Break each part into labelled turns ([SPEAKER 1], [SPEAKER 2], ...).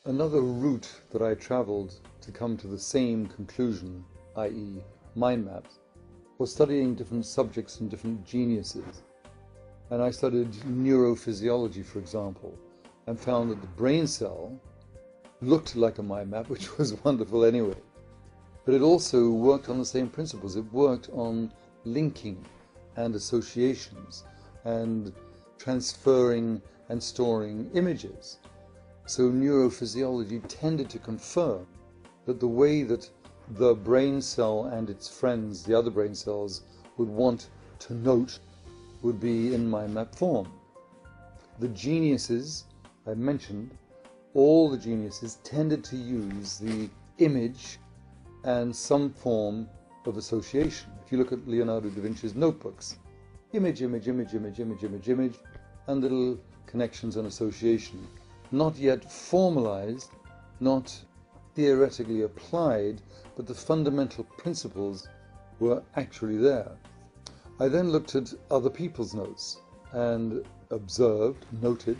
[SPEAKER 1] Another route that I traveled to come to the same conclusion, i.e. mind maps, was studying different subjects and different geniuses. And I studied neurophysiology, for example, and found that the brain cell looked like a mind map, which was wonderful anyway. But it also worked on the same principles. It worked on linking and associations and transferring and storing images. So neurophysiology tended to confirm that the way that the brain cell and its friends, the other brain cells, would want to note would be in mind map form. The geniuses I mentioned, all the geniuses tended to use the image and some form of association. If you look at Leonardo da Vinci's notebooks, image, image, image, image, image, image, image, and little connections and association. Not yet formalized, not theoretically applied, but the fundamental principles were actually there. I then looked at other people's notes and observed, noted,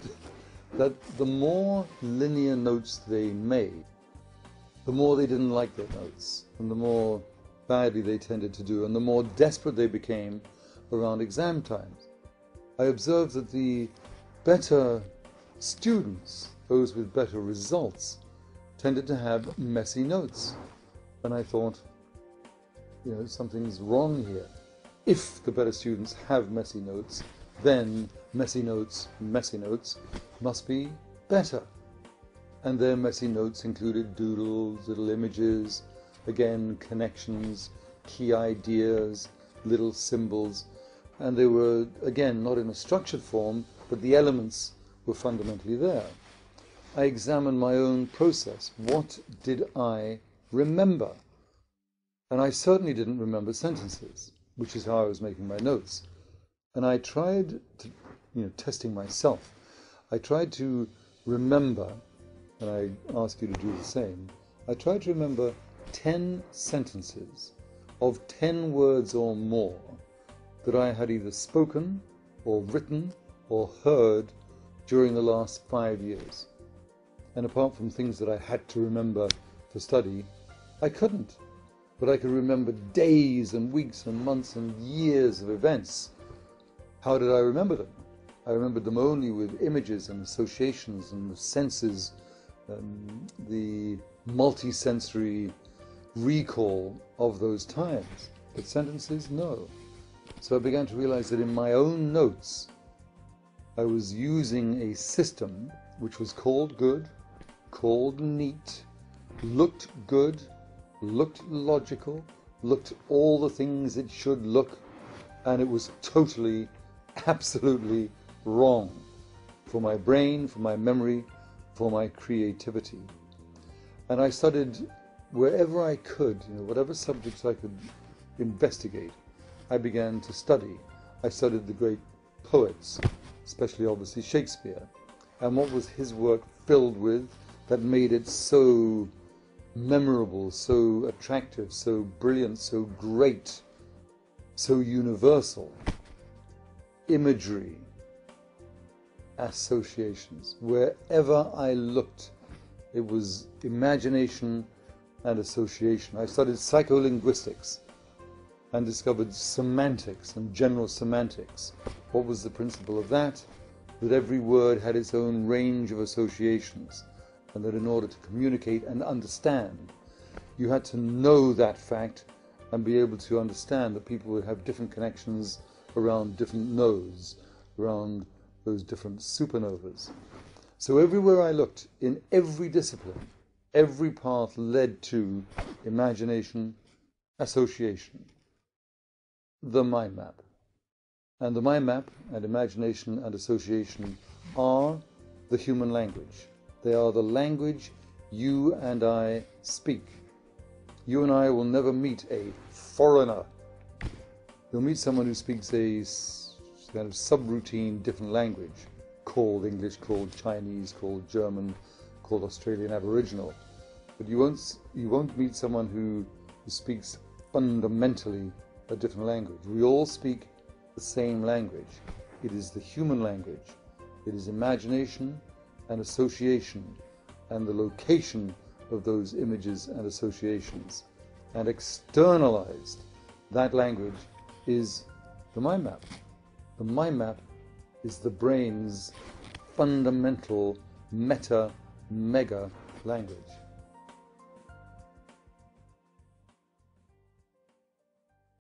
[SPEAKER 1] that the more linear notes they made, the more they didn't like their notes, and the more badly they tended to do, and the more desperate they became around exam times. I observed that the better students, those with better results, tended to have messy notes. And I thought, something's wrong here. If the better students have messy notes, then messy notes must be better. And their messy notes included doodles, little images, again, connections, key ideas, little symbols. And they were, again, not in a structured form, but the elements were fundamentally there. I examined my own process. What did I remember? And I certainly didn't remember sentences, which is how I was making my notes. And I tried to, testing myself, I tried to remember, and I ask you to do the same, I tried to remember 10 sentences of 10 words or more that I had either spoken or written or heard during the last 5 years. And apart from things that I had to remember for study, I couldn't. But I could remember days and weeks and months and years of events. How did I remember them? I remembered them only with images and associations and the senses, the multi-sensory recall of those times. But sentences, no. So I began to realize that in my own notes, I was using a system which was called good, called neat, looked good, looked logical, looked all the things it should look, and it was totally, absolutely wrong for my brain, for my memory, for my creativity. And I studied wherever I could, whatever subjects I could investigate, I began to study. I studied the great poets, especially obviously Shakespeare, and what was his work filled with that made it so memorable, so attractive, so brilliant, so great, so universal. Imagery, associations. Wherever I looked, it was imagination and association. I studied psycholinguistics and discovered semantics and general semantics. What was the principle of that? That every word had its own range of associations, and that in order to communicate and understand, you had to know that fact and be able to understand that people would have different connections around different nodes, around those different supernovas. So everywhere I looked, in every discipline, every path led to imagination, association, the mind map. And the mind map and imagination and association are the human language. They are the language you and I speak. You and I will never meet a foreigner. You'll meet someone who speaks a kind of subroutine different language, called English, called Chinese, called German, called Australian Aboriginal. But you won't meet someone who speaks fundamentally a different language. We all speak the same language. It is the human language. It is imagination and association and the location of those images and associations, and externalized that language is the mind map. The mind map is the brain's fundamental mega language.